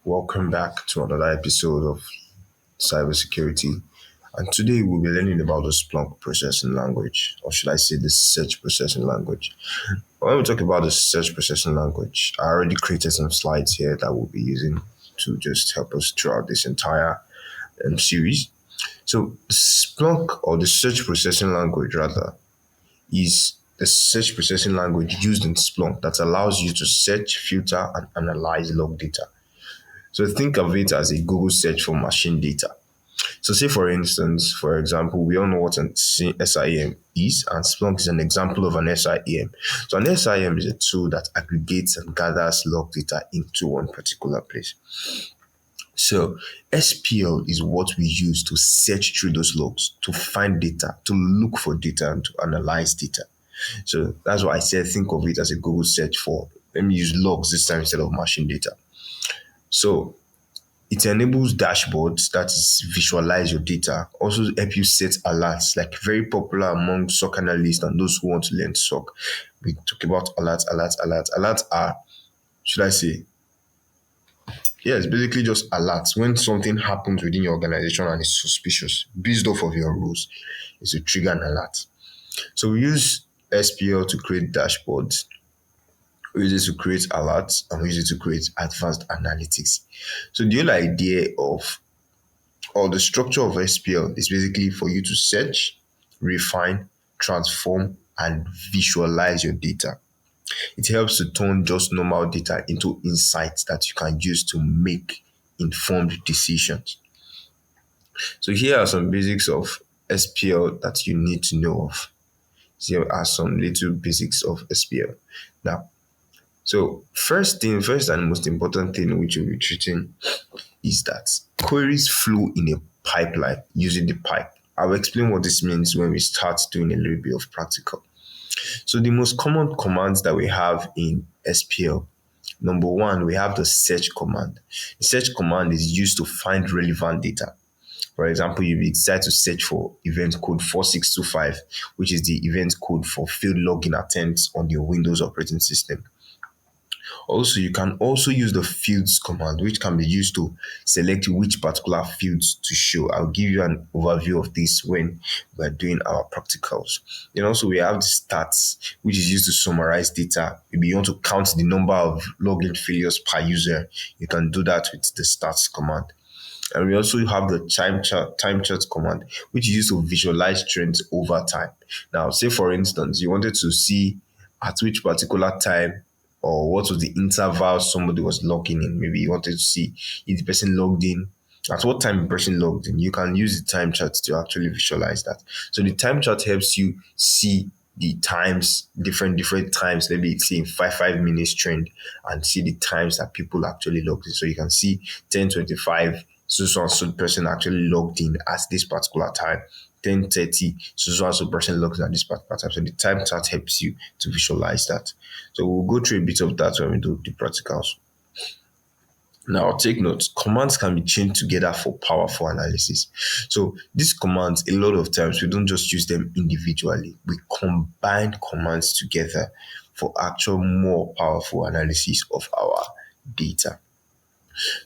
Welcome back to another episode of cybersecurity. And today we'll be learning about the Splunk processing language, or should I say the search processing language. When we talk about the search processing language, I already created some slides here that we'll be using to just help us throughout this entire series. So Splunk, or the search processing language rather, is the search processing language used in Splunk that allows you to search, filter, and analyze log data. So think of it as a Google search for machine data. So say for instance, for example, we all know what an SIEM is, and Splunk is an example of an SIEM. So an SIEM is a tool that aggregates and gathers log data into one particular place. So SPL is what we use to search through those logs, to find data, to look for data, and to analyze data. So that's why I said think of it as a Google search for, let me use logs this time instead of machine data. So it enables dashboards, that is visualize your data, also help you set alerts, like very popular among SOC analysts and those who want to learn SOC. We talk about alerts. Alerts are, should I say, it's basically just alerts. When something happens within your organization and it's suspicious, based off of your rules, it's to trigger an alert. So we use SPL to create dashboards. We use it to create alerts, and we use it to create advanced analytics. So the whole idea of, or the structure of SPL is basically for you to search, refine, transform, and visualize your data. It helps to turn just normal data into insights that you can use to make informed decisions. So here are some basics of SPL that you need to know of. Here are some little basics of SPL. Now, so first and most important thing which we'll be treating is that queries flow in a pipeline using the pipe. I'll explain what this means when we start doing a little bit of practical. So the most common commands that we have in SPL, number one, we have the search command. The search command is used to find relevant data. For example, you decide to search for event code 4625, which is the event code for failed login attempts on your Windows operating system. Also, you can also use the fields command, which can be used to select which particular fields to show. I'll give you an overview of this when we're doing our practicals. Then also we have the stats, which is used to summarize data. If you want to count the number of login failures per user, you can do that with the stats command. And we also have the time chart command, which is used to visualize trends over time. Now, say for instance, you wanted to see at which particular time or what was the interval somebody was logging in. Maybe you wanted to see if the person logged in, at what time the person logged in. You can use the time chart to actually visualize that. So the time chart helps you see the times, different times, maybe it's in 5 minutes trend, and see the times that people actually logged in. So you can see 10:25, so person actually logged in at this particular time. 10:30, so person logs in at this particular time. So the time chart helps you to visualize that. So we'll go through a bit of that when we do the practicals. Now, take note, commands can be chained together for powerful analysis. So these commands, a lot of times, we don't just use them individually. We combine commands together for actual more powerful analysis of our data.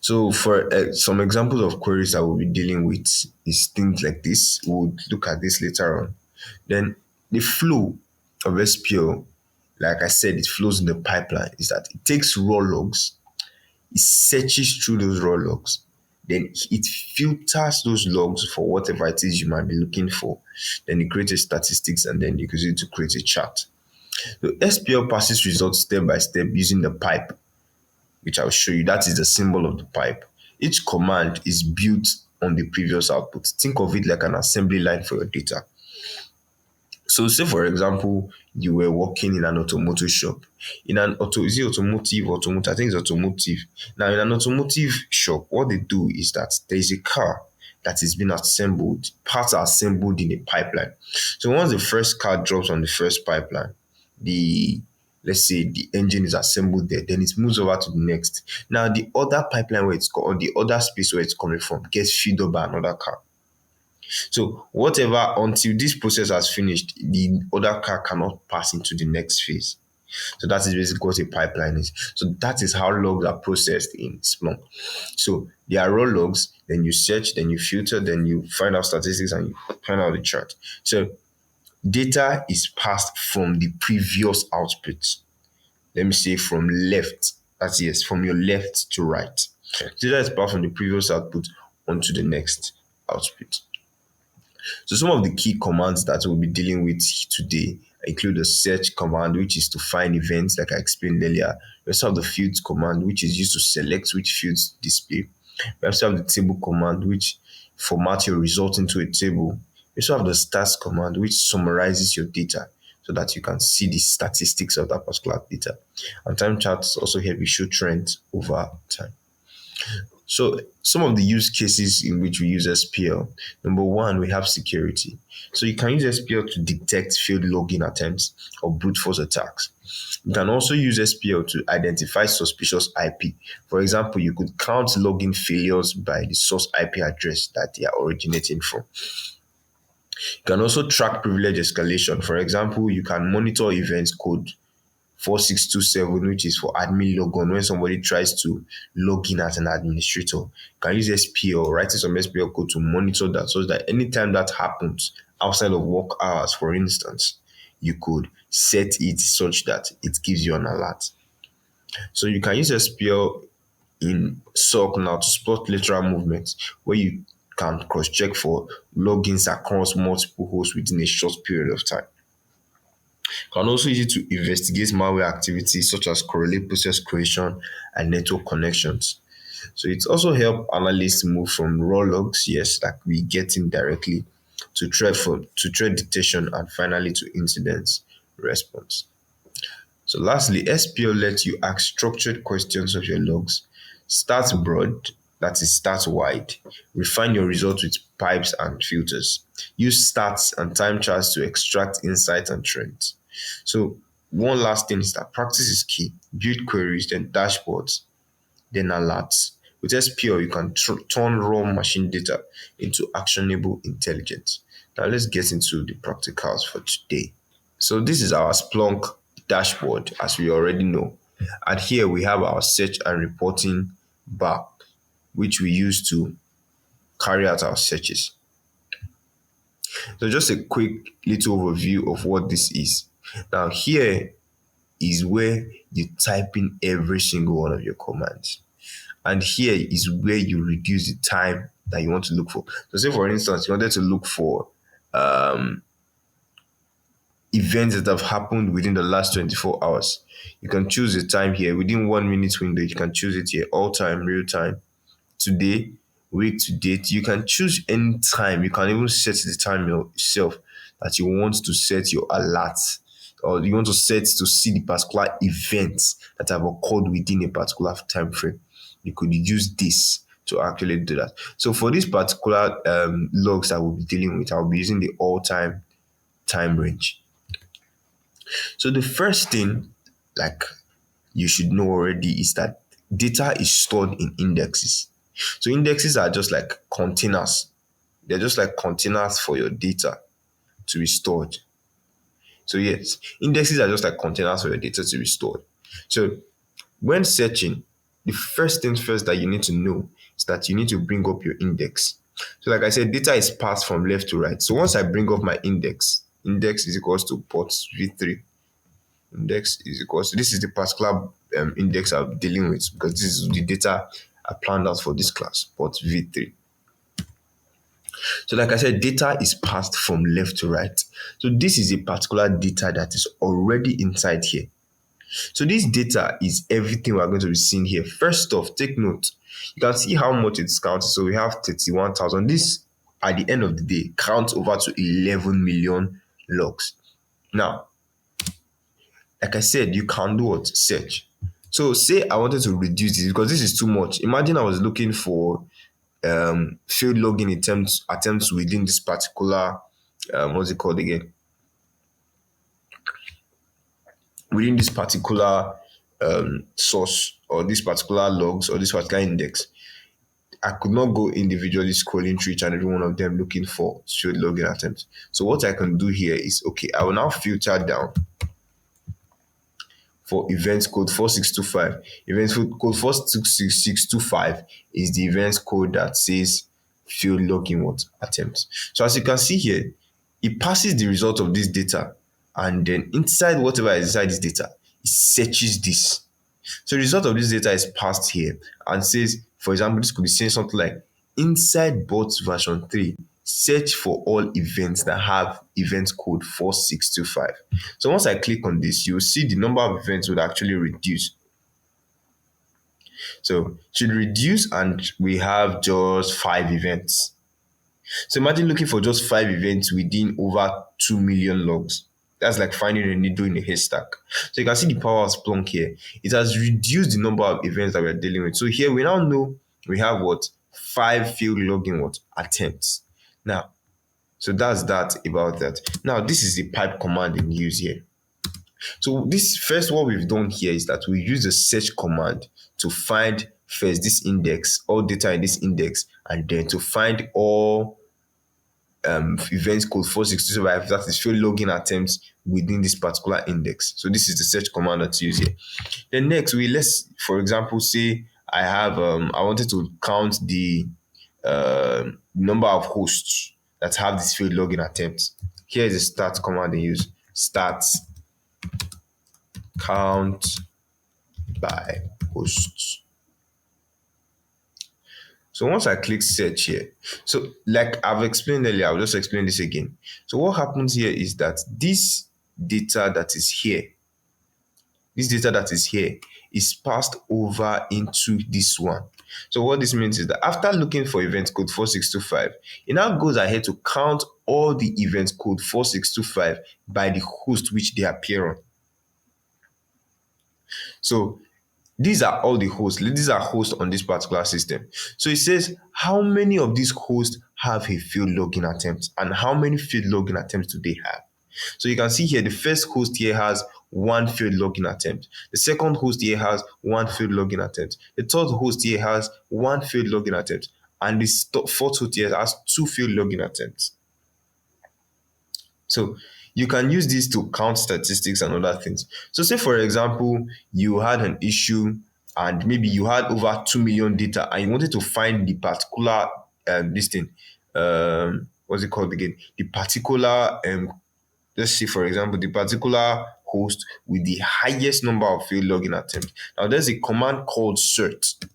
So for some examples of queries that we'll be dealing with is things like this. We'll look at this later on. Then the flow of SPL, like I said, it flows in the pipeline, is that it takes raw logs, it searches through those raw logs, then it filters those logs for whatever it is you might be looking for. Then it creates a statistics, and then you can use it to create a chart. So SPL passes results step by step using the pipe, which I'll show you. That is the symbol of the pipe. Each command is built on the previous output. Think of it like an assembly line for your data. So say for example, you were working in an automotive shop. In an is it automotive? I think it's automotive. Now in an automotive shop, what they do is that there is a car that is being assembled. Parts are assembled in a pipeline. So once the first car drops on the first pipeline, let's say the engine is assembled there, then it moves over to the next. Now the other pipeline where it's or the other space where it's coming from gets filled up by another car. So whatever, until this process has finished, the other car cannot pass into the next phase. So that is basically what a pipeline is. So that is how logs are processed in Splunk. So there are raw logs, then you search, then you filter, then you find out statistics and you find out the chart. So data is passed from the previous output. Let me say from left. That's yes, from your left to right. Data is passed from the previous output onto the next output. So some of the key commands that we'll be dealing with today include the search command, which is to find events, like I explained earlier. We also have the fields command, which is used to select which fields display. We also have the table command, which formats your result into a table. We also have the stats command, which summarizes your data so that you can see the statistics of that particular data. And time charts also help you show trends over time. So some of the use cases in which we use SPL, number one, we have security. So you can use SPL to detect failed login attempts or brute force attacks. You can also use SPL to identify suspicious IP. For example, you could count login failures by the source IP address that they are originating from. You can also track privilege escalation. For example, you can monitor events code 4627, which is for admin logon. When somebody tries to log in as an administrator, you can use SPL, writing some SPL code to monitor that, so that anytime that happens outside of work hours, for instance, you could set it such that it gives you an alert. So you can use SPL in SOC now to spot lateral movements, where you can cross-check for logins across multiple hosts within a short period of time. Can also use it to investigate malware activities such as correlate process creation and network connections. So it also helps analysts move from raw logs, yes, that we get in directly, to threat detection, and finally to incidents response. So lastly, SPL lets you ask structured questions of your logs. Start broad, that is start wide. Refine your results with pipes and filters. Use stats and time charts to extract insights and trends. So one last thing is that practice is key. Build queries, then dashboards, then alerts. With SPL, you can turn raw machine data into actionable intelligence. Now let's get into the practicals for today. So this is our Splunk dashboard, as we already know. And here we have our search and reporting bar, which we use to carry out our searches. So just a quick little overview of what this is. Now here is where you type in every single one of your commands. And here is where you reduce the time that you want to look for. So say for instance, you wanted to look for events that have happened within the last 24 hours. You can choose the time here within 1 minute window. You can choose it here, all time, real time, today, week to date. You can choose any time. You can even set the time yourself that you want to set your alerts, or you want to set to see the particular events that have occurred within a particular time frame. You could use this to actually do that. So for this particular logs that we'll be dealing with, I'll be using the all-time time range. So the first thing, like you should know already, is that data is stored in indexes. So indexes are just like containers. They're just like containers for your data to be stored. So yes, indexes are just like containers for your data to be stored. So when searching, the first thing first that you need to know is that you need to bring up your index. So like I said, data is passed from left to right. So once I bring up my index is equals to port v3. Index is equals to, this is the particular index I'm dealing with, because this is the data I planned out for this class, port v3. So like I said, data is passed from left to right. So this is a particular data that is already inside here. So this data is everything we're going to be seeing here. First off, take note. You can see how much it's counted. So we have 31,000. This, at the end of the day, counts over to 11 million logs. Now, like I said, you can do what? Search. So say I wanted to reduce this because this is too much. Imagine I was looking for failed login attempts within this particular what's it called again? Within this particular source, or this particular logs, or this particular index. I could not go individually scrolling through each and every one of them looking for failed login attempts. So what I can do here is, okay, I will now filter down. for event code 4625. Event code 46625 is the event code that says failed login what attempt. So as you can see here, it passes the result of this data, and then inside whatever is inside this data, it searches this. So the result of this data is passed here and says, for example, this could be saying something like inside bot version 3, search for all events that have event code 4625. So once I click on this, you'll see the number of events would actually reduce. So it should reduce, and we have just 5 events. So imagine looking for just 5 events within over 2 million logs. That's like finding a needle in a haystack. So you can see the power of Splunk here. It has reduced the number of events that we're dealing with. So here we now know we have what? 5 failed login what? Attempts. Now, so that's that about that. Now, this is the pipe command in use here. So this first, what we've done here is that we use the search command to find first this index, all data in this index, and then to find all events code 4625, that is failed login attempts within this particular index. So this is the search command that's used here. Then next, let's for example say I have I wanted to count the number of hosts that have this failed login attempts. Here is the start command they use. Start count by hosts. So once I click search here, so like I've explained earlier, I'll just explain this again. So what happens here is that this data that is here, is passed over into this one. So what this means is that after looking for event code 4625, it now goes ahead to count all the event code 4625 by the host which they appear on. So these are all the hosts. These are hosts on this particular system. So it says how many of these hosts have a failed login attempt and how many failed login attempts do they have. So you can see here the first host here has 1 failed login attempt. The second host here has 1 failed login attempt. The third host here has 1 failed login attempt. And the fourth host here has 2 failed login attempts. So you can use this to count statistics and other things. So say for example, you had an issue and maybe you had over 2 million data and you wanted to find the particular what's it called again? The particular let's say for example the particular host with the highest number of failed login attempts. Now there's a command called cert.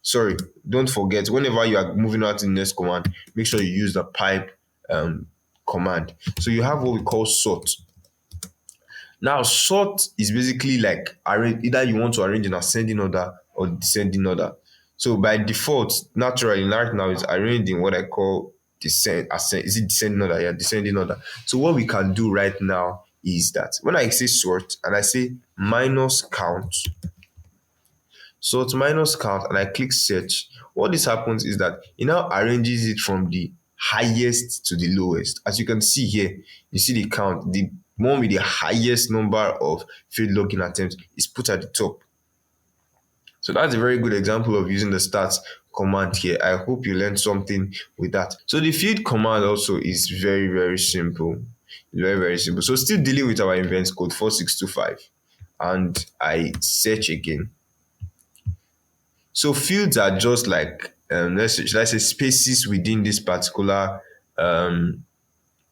Sorry, don't forget, whenever you are moving out to the next command, make sure you use the pipe command. So you have what we call sort. Now sort is basically like either you want to arrange in ascending order or descending order. So by default, naturally right now it's arranged in what I call ascend. Is it descending order? Yeah, descending order. So what we can do right now is that when I say sort and I say minus count, sort minus count, and I click search, what this happens is that it now arranges it from the highest to the lowest. As you can see here, you see the count. The one with the highest number of failed login attempts is put at the top. So that's a very good example of using the stats command here. I hope you learned something with that. So the field command also is very, very simple. Very, very simple. So still dealing with our events code 4625, and I search again. So fields are just like let's say spaces within this particular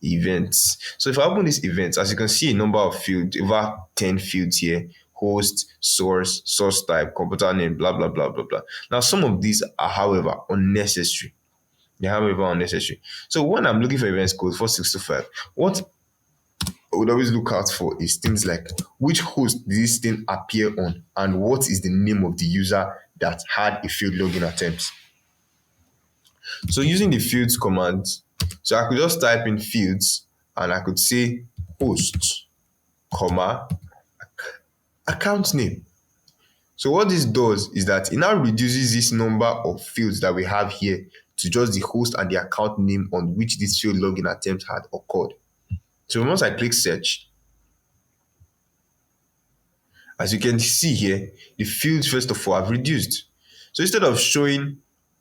events. So if I open this event, as you can see, a number of fields, over 10 fields here: host, source type, computer name, blah blah blah blah blah. Now some of these are, however, unnecessary. They are, however, unnecessary. So when I'm looking for events code 4625, what I would always look out for is things like which host did this thing appear on and what is the name of the user that had a failed login attempt. So using the fields command, so I could just type in fields and I could say host, comma, account name. So what this does is that it now reduces this number of fields that we have here to just the host and the account name on which this failed login attempt had occurred. So once I click search, as you can see here, the fields first of all have reduced. So instead of showing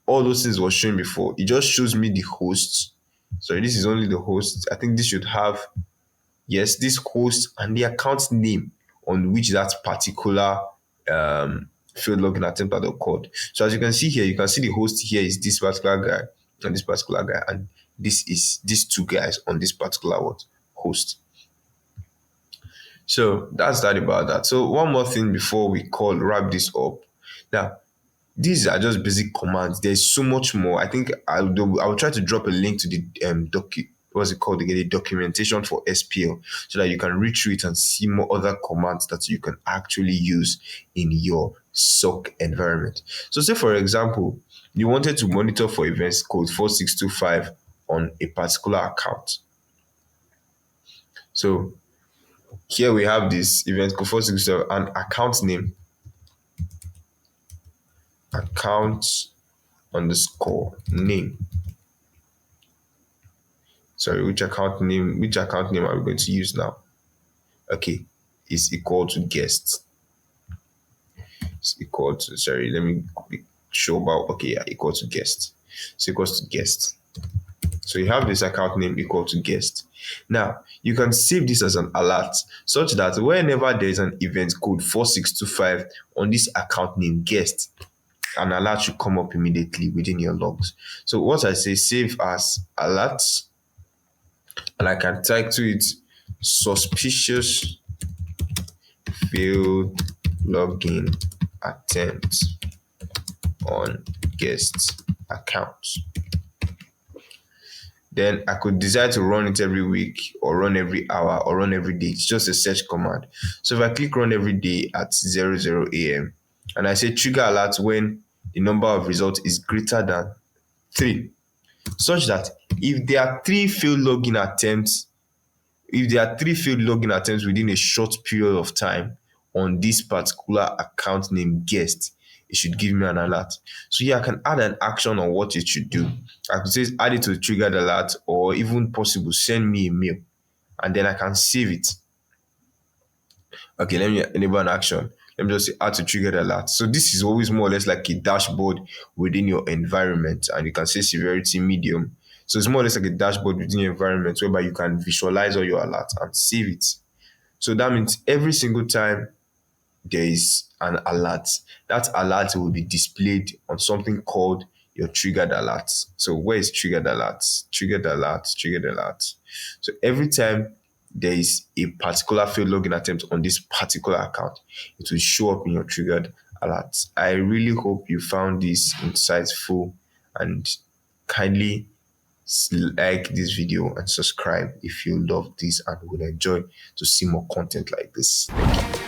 all those things was showing before, it just shows me the hosts. Sorry, this is only the host. I think this should have, yes, this host and the account name on which that particular failed login attempt had occurred. So as you can see here, you can see the host here is this particular guy and this particular guy, and this is these two guys on this particular host. So that's that about that. So one more thing before we wrap this up. Now, these are just basic commands. There's so much more. I think I'll try to drop a link to the what's it called again, the documentation for SPL, so that you can read through it and see more other commands that you can actually use in your SOC environment. So say for example, you wanted to monitor for events code 4625 on a particular account. So here we have this event code 4627 and account name, account underscore name. Sorry, which account name are we going to use now? Okay, is equal to guest. It's equal to, sorry, let me show about, okay, yeah, equal to guest. So equals to guest. So you have this account name equal to guest. Now, you can save this as an alert such that whenever there is an event code 4625 on this account name guest, an alert should come up immediately within your logs. So what I say, save as alerts, and I can title it suspicious failed login attempt on guest accounts. Then I could decide to run it every week or run every hour or run every day. It's just a search command. So if I click run every day at 00 a.m. and I say trigger alert when the number of results is greater than 3, such that if there are 3 failed login attempts within a short period of time on this particular account named guest, it should give me an alert. So here I can add an action on what it should do. I could say add it to triggered alert, or even possible send me a mail, and then I can save it. Okay, let me enable an action. Let me just say add to triggered alert. So this is always more or less like a dashboard within your environment, and you can say severity medium. So it's more or less like a dashboard within your environment whereby you can visualize all your alerts and save it. So that means every single time there is an alert, that alert will be displayed on something called your triggered alerts. So where is triggered alerts? Triggered alerts, triggered alerts. So every time there is a particular failed login attempt on this particular account, it will show up in your triggered alerts. I really hope you found this insightful, and kindly like this video and subscribe if you love this and would enjoy to see more content like this. Thank you.